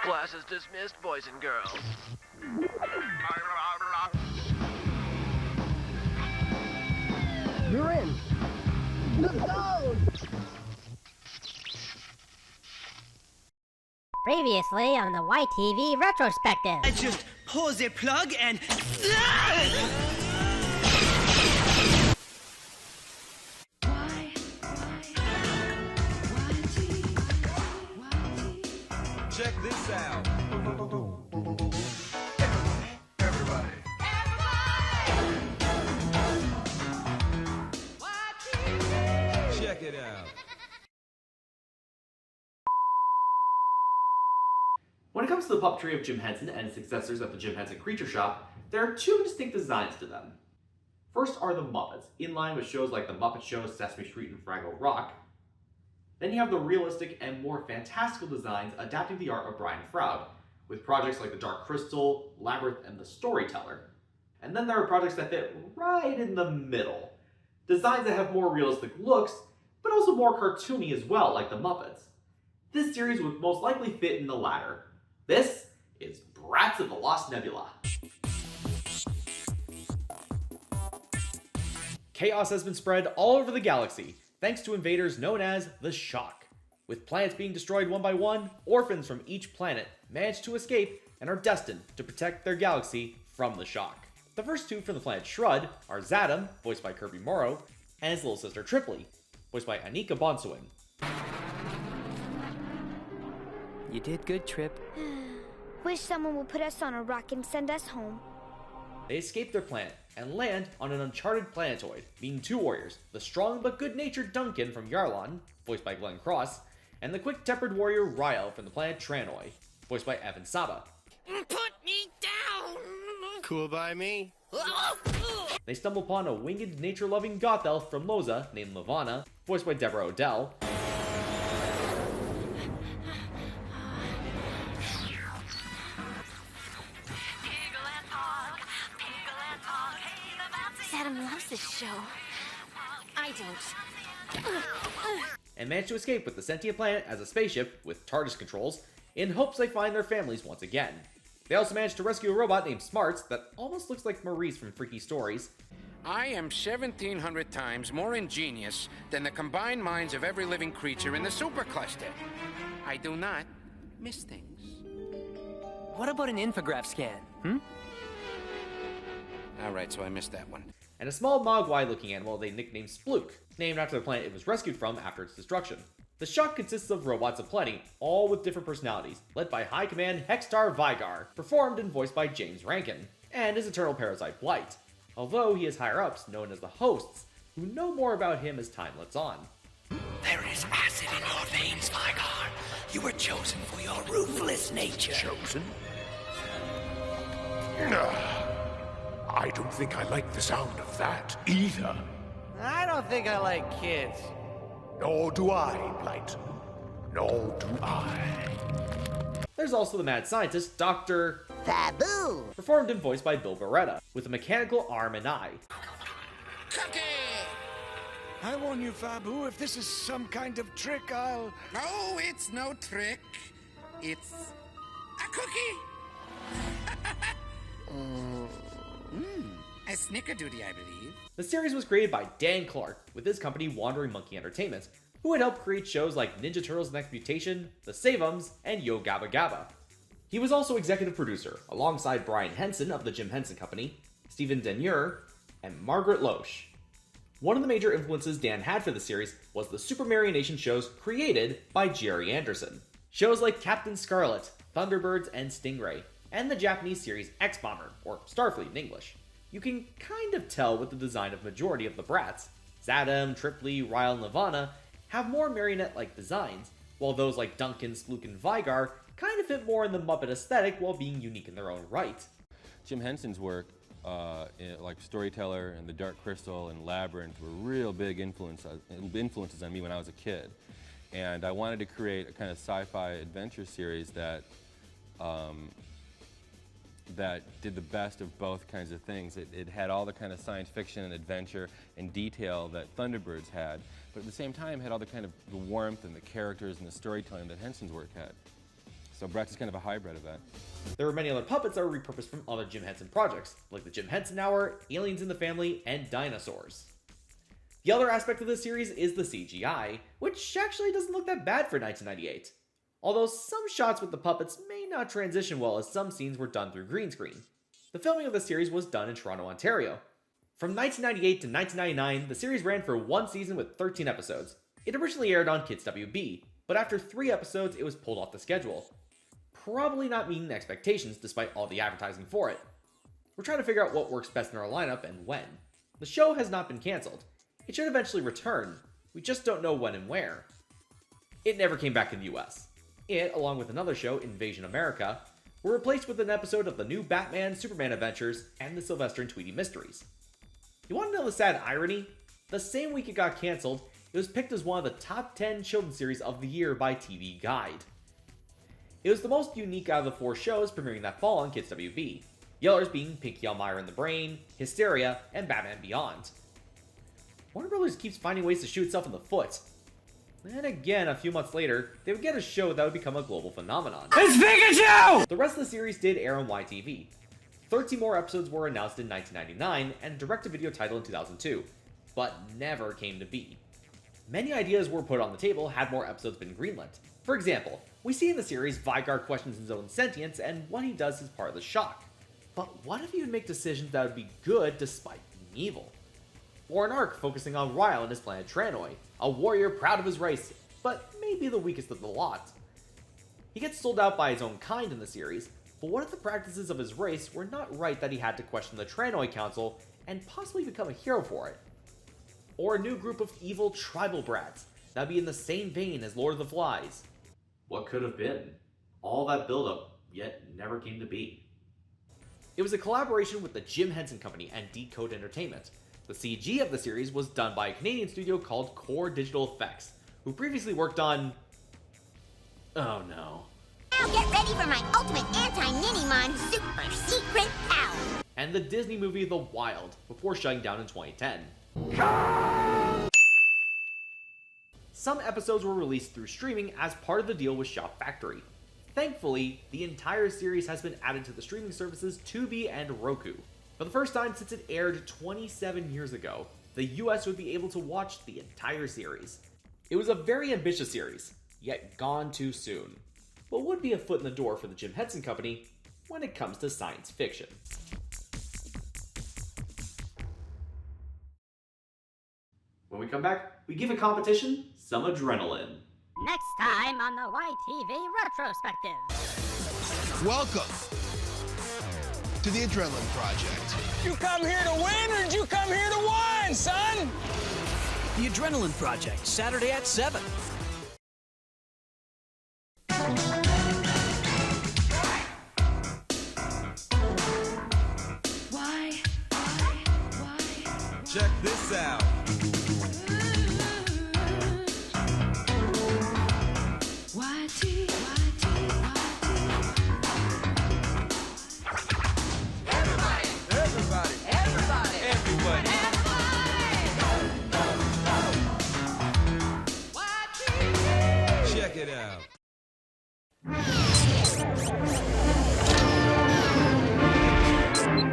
Class is dismissed, boys and girls. You're in. Let's go! Previously on the YTV Retrospective. I just pull the plug and... Check this out. Everybody. Check it out. When it comes to the puppetry of Jim Henson and his successors at the Jim Henson Creature Shop, there are two distinct designs to them. First are the Muppets, in line with shows like The Muppet Show, Sesame Street, and Fraggle Rock. Then you have the realistic and more fantastical designs adapting the art of Brian Froud, with projects like The Dark Crystal, Labyrinth, and The Storyteller. And then there are projects that fit right in the middle. Designs that have more realistic looks, but also more cartoony as well, like The Muppets. This series would most likely fit in the latter. This is Brats of the Lost Nebula. Chaos has been spread all over the galaxy, thanks to invaders known as the Shock. With planets being destroyed one by one, orphans from each planet manage to escape and are destined to protect their galaxy from the Shock. The first two from the planet Shrud are Zadam, voiced by Kirby Morrow, and his little sister Triply, voiced by Anika Bonsuin. You did good, Trip. Wish someone would put us on a rock and send us home. They escape their planet and land on an uncharted planetoid, meeting two warriors, the strong but good-natured Duncan from Yarlon, voiced by Glenn Cross, and the quick-tempered warrior Ryle from the planet Tranoi, voiced by Evan Saba. Put me down! Cool by me. They stumble upon a winged, nature-loving goth elf from Loza named Lavana, voiced by Deborah Odell, Adam loves this show. I don't. and manage to escape with the sentient planet as a spaceship with TARDIS controls in hopes they find their families once again. They also manage to rescue a robot named Smarts that almost looks like Maurice from Freaky Stories. I am 1,700 times more ingenious than the combined minds of every living creature in the supercluster. I do not miss things. What about an infograph scan, All right, so I missed that one. And a small mogwai-looking animal they nicknamed Splook, named after the planet it was rescued from after its destruction. The Shock consists of robots aplenty, all with different personalities, led by High Command Hexstar Vygar, performed and voiced by James Rankin, and his eternal parasite Blight, although he has higher-ups known as the Hosts, who know more about him as time lets on. There is acid in your veins, Vygar. You were chosen for your ruthless nature. Chosen? I don't think I like the sound of that either. I don't think I like kids. Nor do I, Blight. Nor do I. There's also the mad scientist, Dr. Fabu! performed and voiced by Bill Beretta, with a mechanical arm and eye. Cookie! I warn you, Fabu, if this is some kind of trick, I'll... No, it's no trick. It's a cookie. A snickerdoodie, I believe. The series was created by Dan Clark, with his company Wandering Monkey Entertainment, who had helped create shows like Ninja Turtles: Next Mutation, The Save-Ums, and Yo Gabba Gabba. He was also executive producer, alongside Brian Henson of the Jim Henson Company, Stephen Denyer, and Margaret Loesch. One of the major influences Dan had for the series was the Super Marionation shows created by Jerry Anderson. Shows like Captain Scarlet, Thunderbirds, and Stingray, and the Japanese series X-Bomber, or Starfleet in English. You can kind of tell with the design of majority of the Brats. Zadam, Triply, Ryle, and Lavana have more marionette-like designs, while those like Duncan, Splook, and Vygar kind of fit more in the Muppet aesthetic while being unique in their own right. Jim Henson's work, like Storyteller and The Dark Crystal and Labyrinth, were real big influences on me when I was a kid. And I wanted to create a kind of sci-fi adventure series that that did the best of both kinds of things. It had all the kind of science fiction and adventure and detail that Thunderbirds had, but at the same time had all the kind of the warmth and the characters and the storytelling that Henson's work had. So Brats is kind of a hybrid of that. There were many other puppets that were repurposed from other Jim Henson projects, like the Jim Henson Hour, Aliens in the Family, and Dinosaurs. The other aspect of this series is the CGI, which actually doesn't look that bad for 1998. Although some shots with the puppets may not transition well, as some scenes were done through green screen. The filming of the series was done in Toronto, Ontario. From 1998 to 1999, the series ran for one season with 13 episodes. It originally aired on Kids WB, but after 3 episodes it was pulled off the schedule. Probably not meeting expectations despite all the advertising for it. We're trying to figure out what works best in our lineup and when. The show has not been cancelled. It should eventually return, we just don't know when and where. It never came back in the US. It, along with another show, Invasion America, were replaced with an episode of the new Batman, Superman adventures, and the Sylvester and Tweety mysteries. You want to know the sad irony? The same week it got cancelled, it was picked as one of the top 10 children's series of the year by TV Guide. It was the most unique out of the 4 shows premiering that fall on Kids WB, the others being Pinky Elmira and the Brain, Hysteria, and Batman Beyond. Warner Brothers keeps finding ways to shoot itself in the foot. Then again, a few months later, they would get a show that would become a global phenomenon. It's Pikachu! The rest of the series did air on YTV. 13 more episodes were announced in 1999 and a direct-to-video title in 2002, but never came to be. Many ideas were put on the table had more episodes been greenlit. For example, we see in the series Vigard questions his own sentience and what he does is part of the shock. But what if he would make decisions that would be good despite being evil? Or an arc focusing on Ryle and his planet Tranoi, a warrior proud of his race, but maybe the weakest of the lot. He gets sold out by his own kind in the series, but what if the practices of his race were not right that he had to question the Tranoi Council and possibly become a hero for it? Or a new group of evil tribal brats that would be in the same vein as Lord of the Flies. What could have been? All that buildup, yet never came to be. It was a collaboration with the Jim Henson Company and Decode Entertainment. The CG of the series was done by a Canadian studio called Core Digital Effects, who previously worked on... oh no. Now get ready for my ultimate anti-Ninimon super secret power! And the Disney movie The Wild, before shutting down in 2010. Some episodes were released through streaming as part of the deal with Shout Factory. Thankfully, the entire series has been added to the streaming services Tubi and Roku. For the first time since it aired 27 years ago, the US would be able to watch the entire series. It was a very ambitious series, yet gone too soon, but would be a foot in the door for the Jim Henson Company when it comes to science fiction. When we come back, we give a competition some adrenaline. Next time on the YTV Retrospective. Welcome to the Adrenaline Project. You come here to win, or did you come here to whine, son? The Adrenaline Project, Saturday at 7. Check this out.